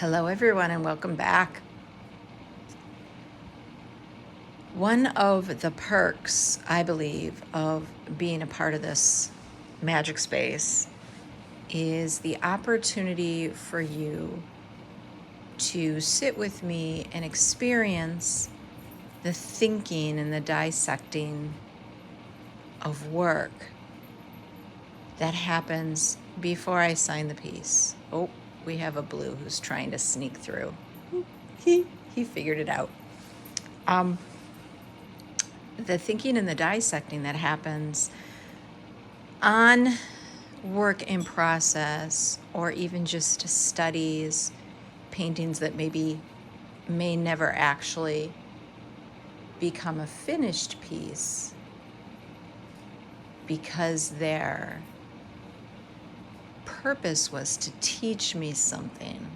Hello everyone and welcome back. One of the perks, I believe, of being a part of this magic space is the opportunity for you to sit with me and experience the thinking and the dissecting of work that happens before I sign the piece. Oh, we have a blue who's trying to sneak through. He figured it out. The thinking and the dissecting that happens on work in process, or even just studies, paintings that may never actually become a finished piece because their purpose was to teach me something,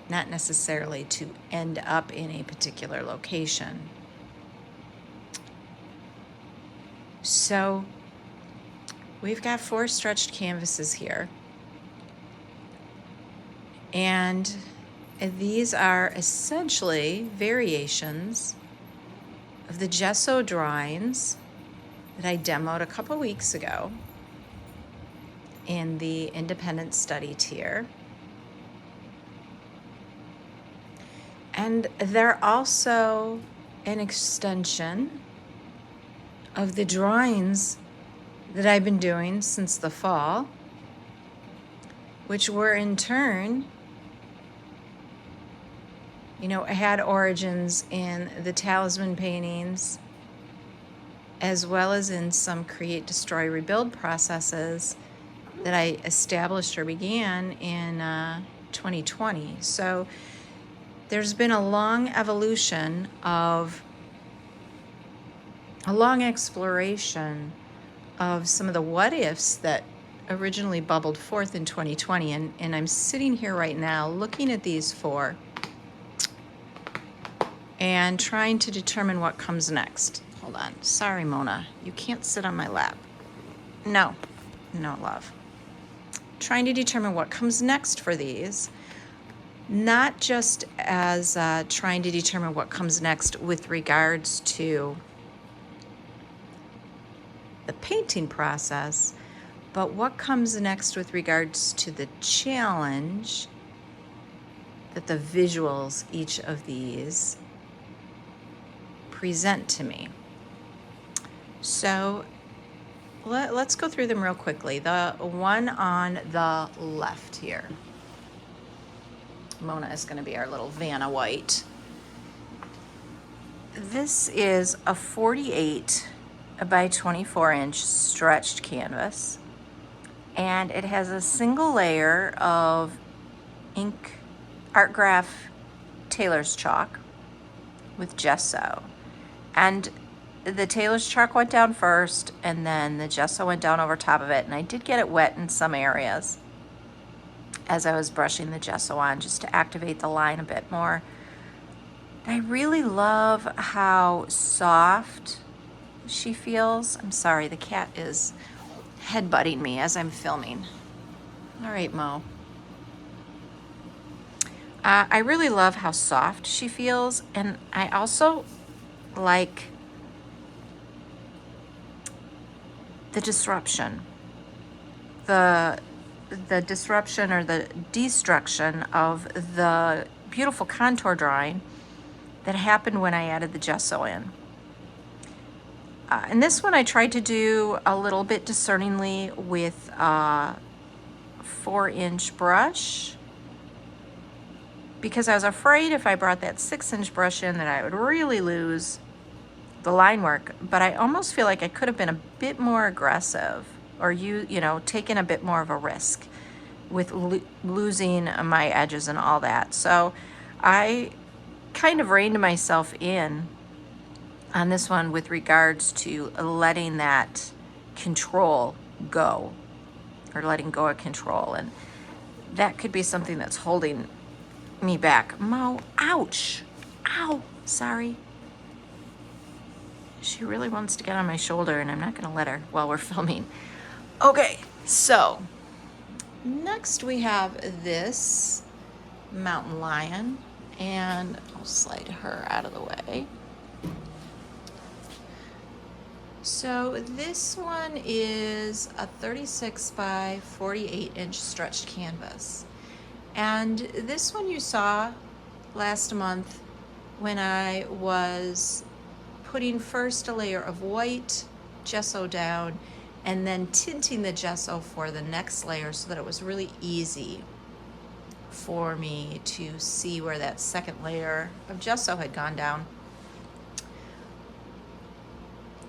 not necessarily to end up in a particular location. So we've got 4 stretched canvases here, and these are essentially variations of the gesso drawings that I demoed a couple weeks ago in the independent study tier. And they're also an extension of the drawings that I've been doing since the fall, which were in turn, had origins in the talisman paintings, as well as in some create, destroy, rebuild processes that I established or began in 2020. So there's been a long evolution of a long exploration of some of the what ifs that originally bubbled forth in 2020. And I'm sitting here right now looking at these 4 and trying to determine what comes next. Hold on. Sorry, Mona. You can't sit on my lap. No, love. Trying to determine what comes next for these, not just as trying to determine what comes next with regards to the painting process, but what comes next with regards to the challenge that the visuals each of these present to me. So let's go through them real quickly. The one on the left here, Mona is going to be our little Vanna White. This is a 48 by 24 inch stretched canvas, and it has a single layer of ink art graph tailor's chalk with gesso, and the tailor's chalk went down first and then the gesso went down over top of it, and I did get it wet in some areas as I was brushing the gesso on just to activate the line a bit more. I really love how soft she feels. I'm sorry, the cat is headbutting me as I'm filming. All right, Mo. I really love how soft she feels, and I also like the disruption. The disruption or the destruction of the beautiful contour drawing that happened when I added the gesso in. And this one I tried to do a little bit discerningly with a 4-inch brush, because I was afraid if I brought that 6-inch brush in that I would really lose the line work. But I almost feel like I could have been a bit more aggressive, or taken a bit more of a risk with losing my edges and all that. So I kind of reined myself in on this one with regards to letting that control go, or letting go of control. And that could be something that's holding me back. Mo, ouch, ow, sorry. She really wants to get on my shoulder, and I'm not gonna let her while we're filming. Okay, so next we have this mountain lion, and I'll slide her out of the way. So this one is a 36 by 48 inch stretched canvas. And this one you saw last month when I was putting first a layer of white gesso down and then tinting the gesso for the next layer so that it was really easy for me to see where that second layer of gesso had gone down.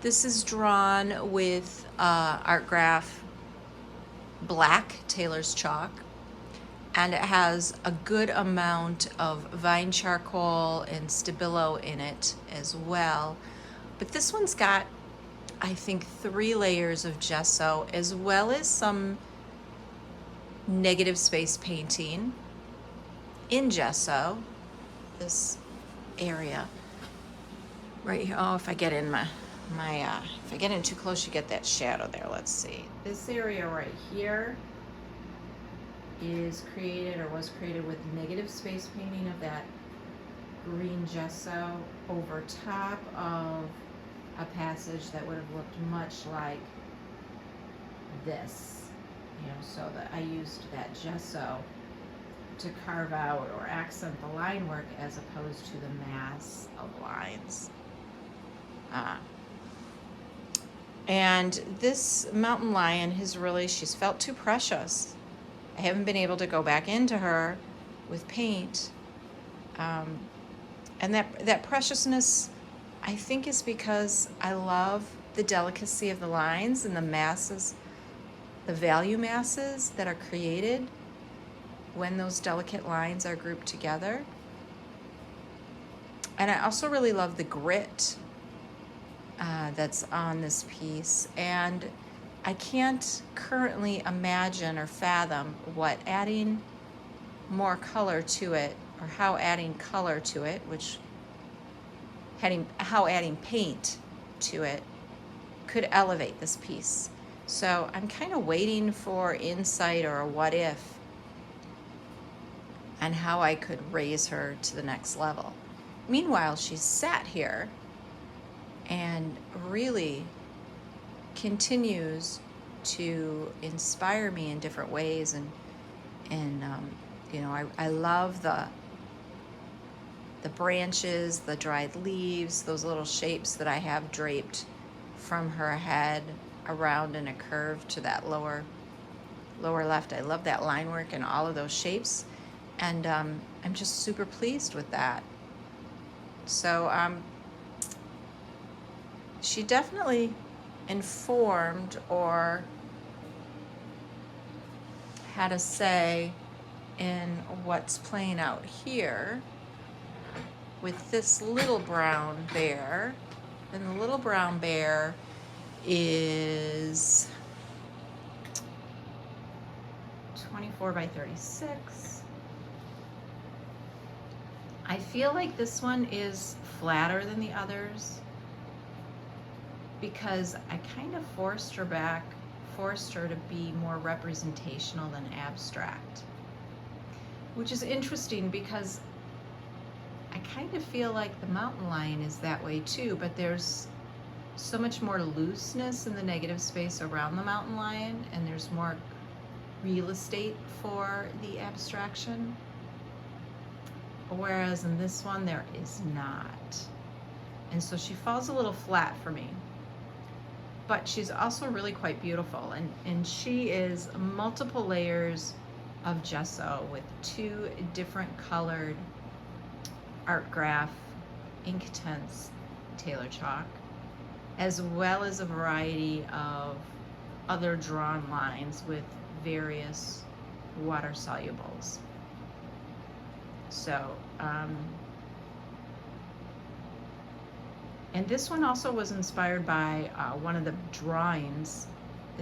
This is drawn with Art Graph black Taylor's chalk, and it has a good amount of vine charcoal and Stabilo in it as well. But this one's got, I think, 3 layers of gesso as well as some negative space painting in gesso. This area right here. Oh, if I get in if I get in too close, you get that shadow there. Let's see. This area right here is created, or was created, with negative space painting of that green gesso over top of a passage that would have looked much like this, so that I used that gesso to carve out or accent the line work as opposed to the mass of lines. And this mountain lion she's felt too precious. I haven't been able to go back into her with paint. And that preciousness, I think, is because I love the delicacy of the lines and the masses, the value masses that are created when those delicate lines are grouped together. And I also really love the grit that's on this piece. And I can't currently imagine or fathom what adding more color to it, or how adding color to it, how adding paint to it could elevate this piece. So I'm kind of waiting for insight or a what if and how I could raise her to the next level. Meanwhile, she's sat here and really continues to inspire me in different ways, and I love the branches, the dried leaves, those little shapes that I have draped from her head around in a curve to that lower left. I love that line work and all of those shapes, and I'm just super pleased with that. So she definitely informed or had a say in what's playing out here with this little brown bear. And the little brown bear is 24 by 36. I feel like this one is flatter than the others because I kind of forced her to be more representational than abstract, which is interesting because I kind of feel like the mountain lion is that way too, but there's so much more looseness in the negative space around the mountain lion, and there's more real estate for the abstraction, whereas in this one there is not. And so she falls a little flat for me, but she's also really quite beautiful, and she is multiple layers of gesso with 2 different colored Art Graph Inktense Taylor chalk, as well as a variety of other drawn lines with various water solubles. So and this one also was inspired by one of the drawings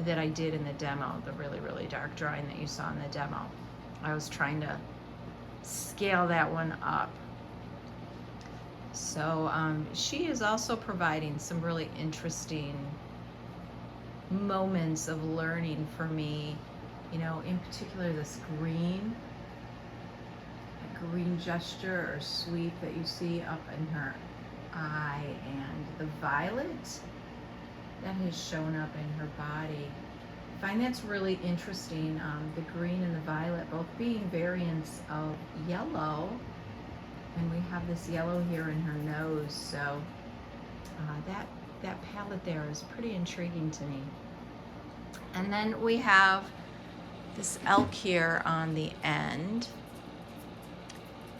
that I did in the demo, the really, really dark drawing that you saw in the demo. I was trying to scale that one up. So she is also providing some really interesting moments of learning for me, in particular this green. That green gesture or sweep that you see up in her eye, and the violet that has shown up in her body. I find that's really interesting, the green and the violet both being variants of yellow, and we have this yellow here in her nose, so that palette there is pretty intriguing to me. And then we have this elk here on the end,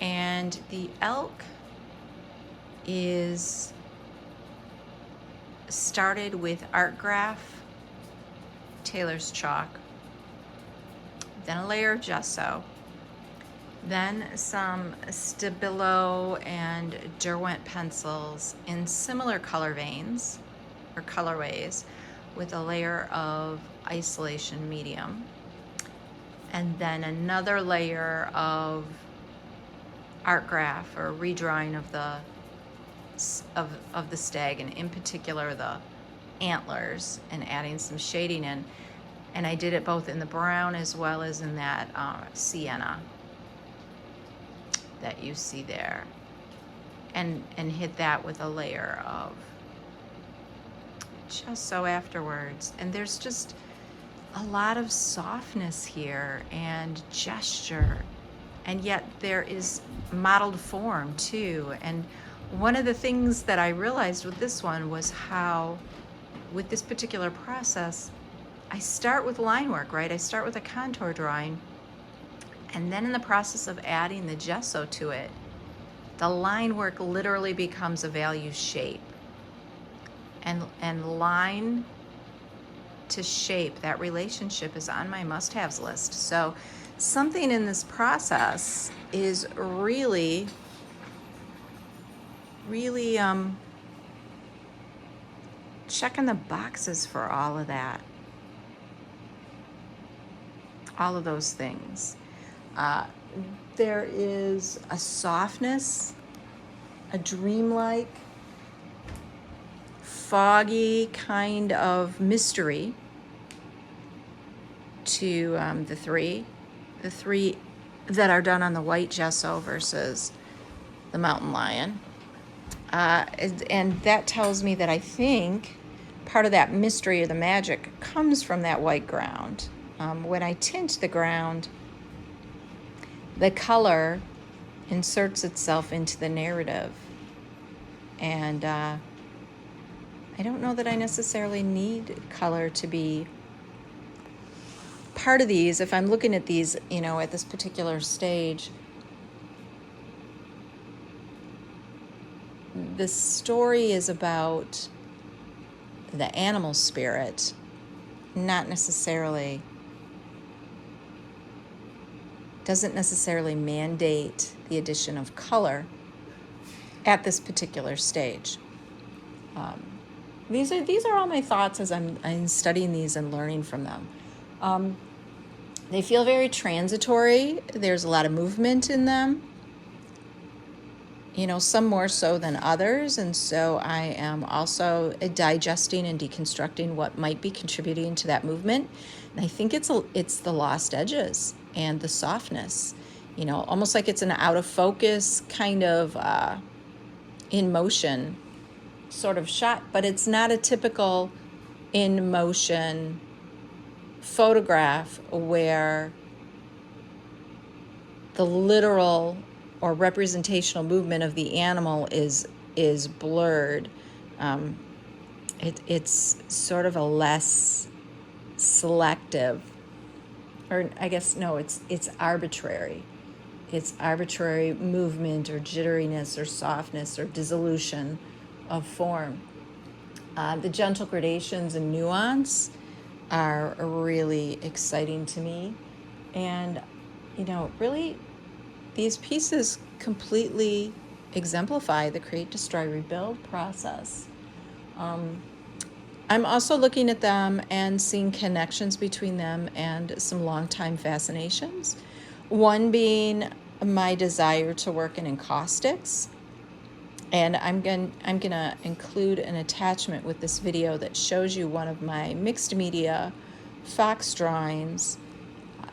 and the elk is started with art graph, tailor's chalk, then a layer of gesso, then some Stabilo and Derwent pencils in similar color veins or colorways, with a layer of isolation medium, and then another layer of art graph or redrawing of the stag, and in particular the antlers, and adding some shading in. And I did it both in the brown as well as in that sienna that you see there, and hit that with a layer of gesso afterwards. And there's just a lot of softness here and gesture, and yet there is modeled form too. And one of the things that I realized with this one was how, with this particular process, I start with line work, right? I start with a contour drawing, and then in the process of adding the gesso to it, the line work literally becomes a value shape. And line to shape, that relationship is on my must-haves list. So something in this process is really checking the boxes for all of that, all of those things. There is a softness, a dreamlike, foggy kind of mystery to the three that are done on the white gesso versus the mountain lion. And that tells me that I think part of that mystery or the magic comes from that white ground. When I tint the ground, the color inserts itself into the narrative. And I don't know that I necessarily need color to be part of these. If I'm looking at these, at this particular stage, the story is about the animal spirit, doesn't necessarily mandate the addition of color at this particular stage. These are all my thoughts as I'm studying these and learning from them. They feel very transitory. There's a lot of movement in them, some more so than others. And so I am also digesting and deconstructing what might be contributing to that movement. And I think it's the lost edges and the softness, almost like it's an out of focus kind of in motion sort of shot, but it's not a typical in motion photograph where the literal or representational movement of the animal is blurred. It's sort of a less selective, or I guess no, it's arbitrary. It's arbitrary movement or jitteriness or softness or dissolution of form. The gentle gradations and nuance are really exciting to me. And, really these pieces completely exemplify the create, destroy, rebuild process. I'm also looking at them and seeing connections between them and some longtime fascinations. One being my desire to work in encaustics. And I'm gonna include an attachment with this video that shows you one of my mixed media fox drawings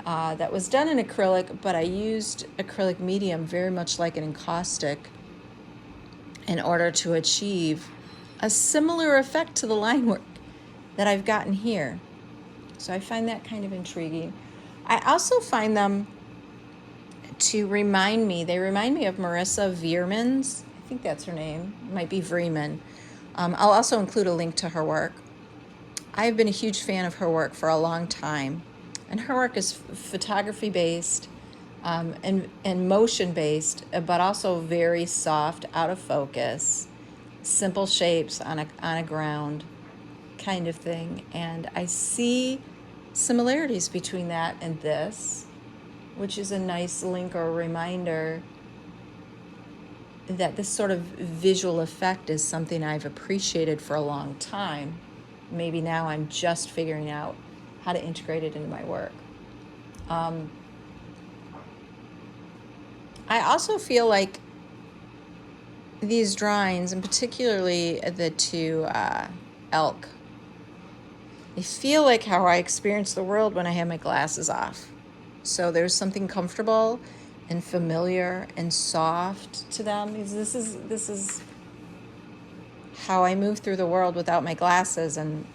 that was done in acrylic, but I used acrylic medium very much like an encaustic in order to achieve a similar effect to the line work that I've gotten here. So I find that kind of intriguing. I also find them to remind me, they remind me of Marissa Veerman's, I think that's her name, it might be Vreeman. I'll also include a link to her work. I've been a huge fan of her work for a long time, and her work is photography based and motion based, but also very soft, out of focus, simple shapes on a ground kind of thing. And I see similarities between that and this, which is a nice link or reminder that this sort of visual effect is something I've appreciated for a long time. Maybe now I'm just figuring out how to integrate it into my work. I also feel like these drawings, and particularly the two elk, they feel like how I experience the world when I have my glasses off. So there's something comfortable and familiar and soft to them. This is how I move through the world without my glasses, and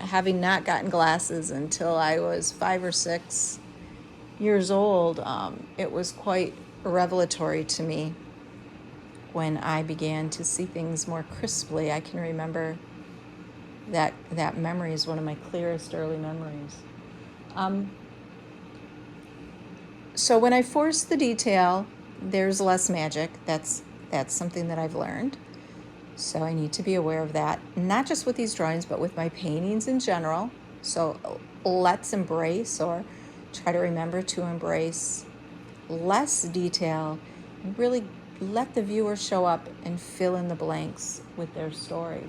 having not gotten glasses until I was 5 or 6 years old, it was quite revelatory to me when I began to see things more crisply. I can remember that memory is one of my clearest early memories. So when I force the detail, there's less magic. That's something that I've learned. So I need to be aware of that, not just with these drawings, but with my paintings in general. So let's embrace, or try to remember to embrace, less detail, and really let the viewer show up and fill in the blanks with their story.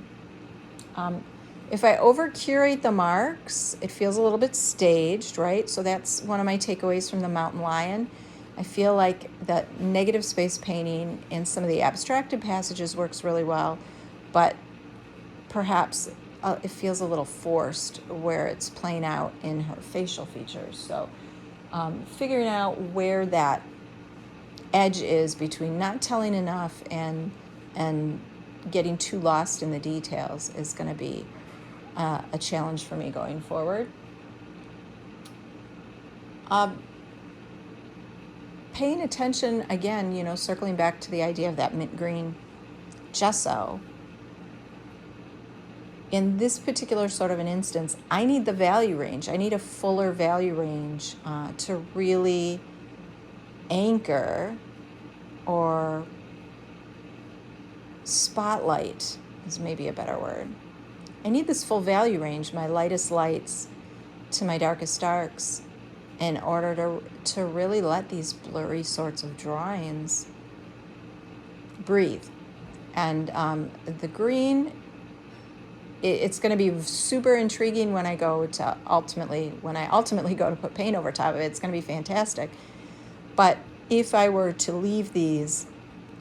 If I over curate the marks, it feels a little bit staged, right? So that's one of my takeaways from the Mountain Lion. I feel like that negative space painting in some of the abstracted passages works really well, but perhaps it feels a little forced where it's playing out in her facial features. So figuring out where that edge is between not telling enough and getting too lost in the details is going to be a challenge for me going forward. Paying attention, again, circling back to the idea of that mint green gesso. In this particular sort of an instance, I need the value range. I need a fuller value range to really anchor or spotlight is maybe a better word. I need this full value range, my lightest lights to my darkest darks, in order to really let these blurry sorts of drawings breathe. And the green, it's going to be super intriguing when I ultimately go to put paint over top of it. It's going to be fantastic. But if I were to leave these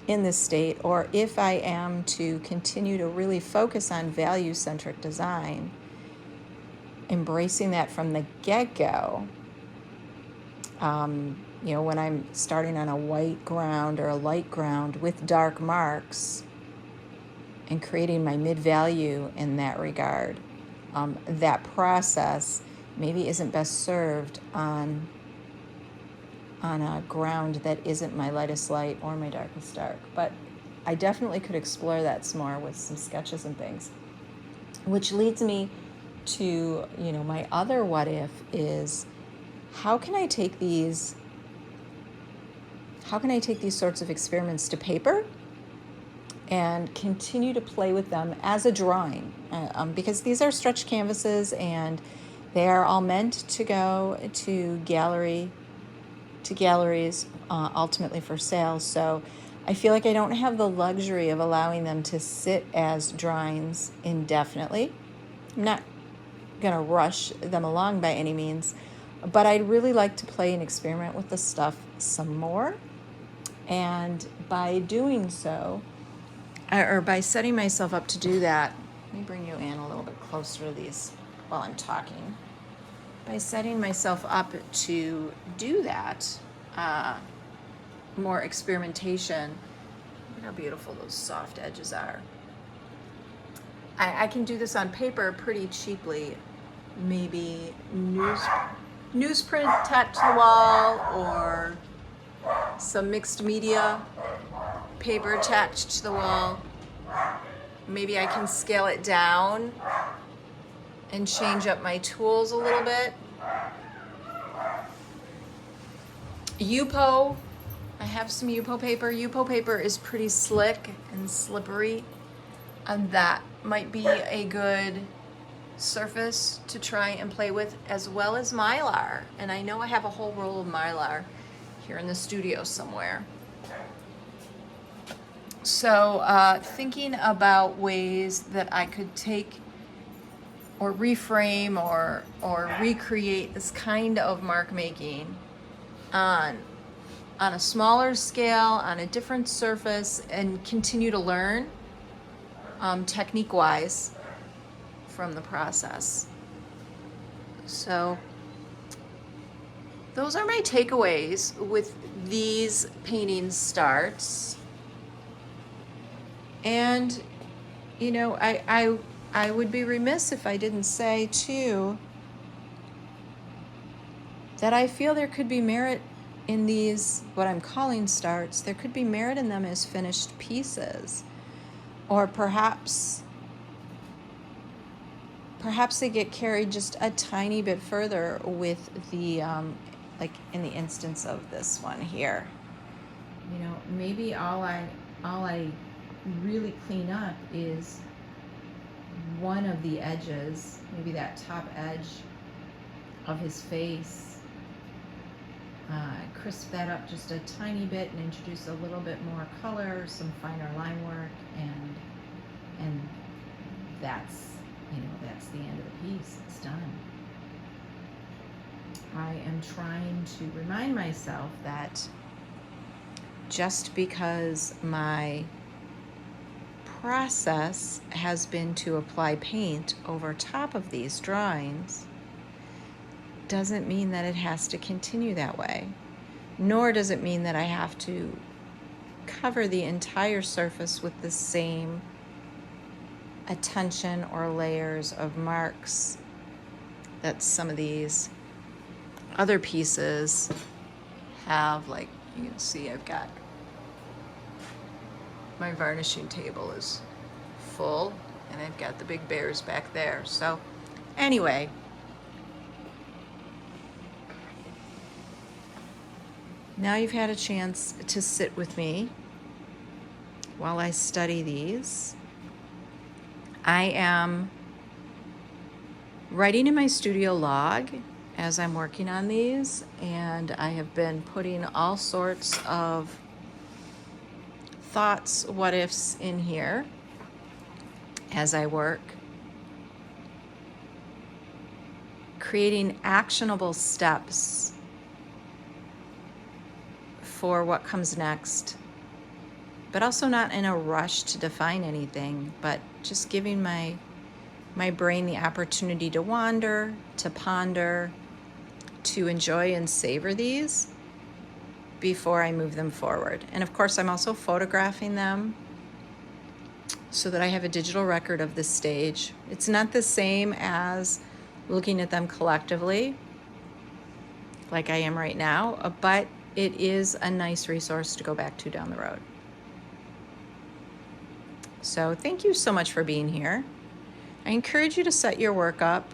in this state, or if I am to continue to really focus on value-centric design, embracing that from the get-go, when I'm starting on a white ground or a light ground with dark marks and creating my mid-value in that regard, that process maybe isn't best served on a ground that isn't my lightest light or my darkest dark. But I definitely could explore that some more with some sketches and things. Which leads me to, my other what if is, how can I take these sorts of experiments to paper and continue to play with them as a drawing? Because these are stretch canvases and they are all meant to go to galleries ultimately for sale. So I feel like I don't have the luxury of allowing them to sit as drawings indefinitely. I'm not going to rush them along by any means, but I'd really like to play and experiment with the stuff some more. And by doing so, or by setting myself up to do that, let me bring you in a little bit closer to these while I'm talking. by setting myself up to do that, more experimentation. Look at how beautiful those soft edges are. I can do this on paper pretty cheaply. Maybe newsprint tacked to the wall, or some mixed media paper tacked to the wall. Maybe I can scale it down and change up my tools a little bit. Yupo, I have some Yupo paper. Yupo paper is pretty slick and slippery, and that might be a good surface to try and play with, as well as Mylar. And I know I have a whole roll of Mylar here in the studio somewhere. So thinking about ways that I could take or reframe or recreate this kind of mark making on a smaller scale, on a different surface, and continue to learn technique-wise from the process. So those are my takeaways with these painting starts. And, you know, I would be remiss if I didn't say, too, that I feel there could be merit in these, what I'm calling starts. There could be merit in them as finished pieces. Or perhaps they get carried just a tiny bit further with the, like in the instance of this one here. You know, maybe all I really clean up is one of the edges, maybe that top edge of his face. Crisp that up just a tiny bit and introduce a little bit more color, some finer line work, and that's, you know, that's the end of the piece. It's done. I am trying to remind myself that just because my process has been to apply paint over top of these drawings doesn't mean that it has to continue that way, nor does it mean that I have to cover the entire surface with the same attention or layers of marks that some of these other pieces have. Like you can see, I've got my varnishing table is full, and I've got the big bears back there. So anyway, now you've had a chance to sit with me while I study these. I am writing in my studio log as I'm working on these, and I have been putting all sorts of thoughts, what ifs in here as I work, creating actionable steps for what comes next, but also not in a rush to define anything, but just giving my brain the opportunity to wander, to ponder, to enjoy and savor these before I move them forward. And of course, I'm also photographing them so that I have a digital record of this stage. It's not the same as looking at them collectively like I am right now, but it is a nice resource to go back to down the road. So thank you so much for being here. I encourage you to set your work up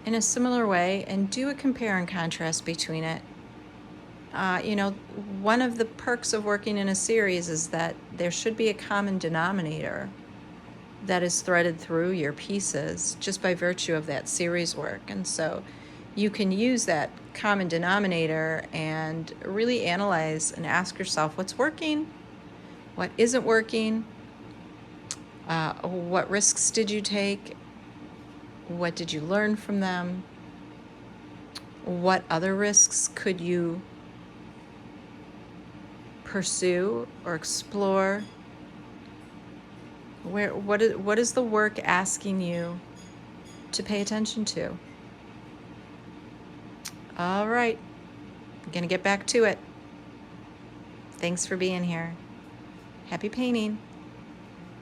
in a similar way and do a compare and contrast between it. You know, one of the perks of working in a series is that there should be a common denominator that is threaded through your pieces just by virtue of that series work. And so you can use that common denominator and really analyze and ask yourself what's working, what isn't working, what risks did you take, what did you learn from them, what other risks could you pursue or explore, what is the work asking you to pay attention to. All right, I'm gonna get back to it. Thanks for being here. Happy painting.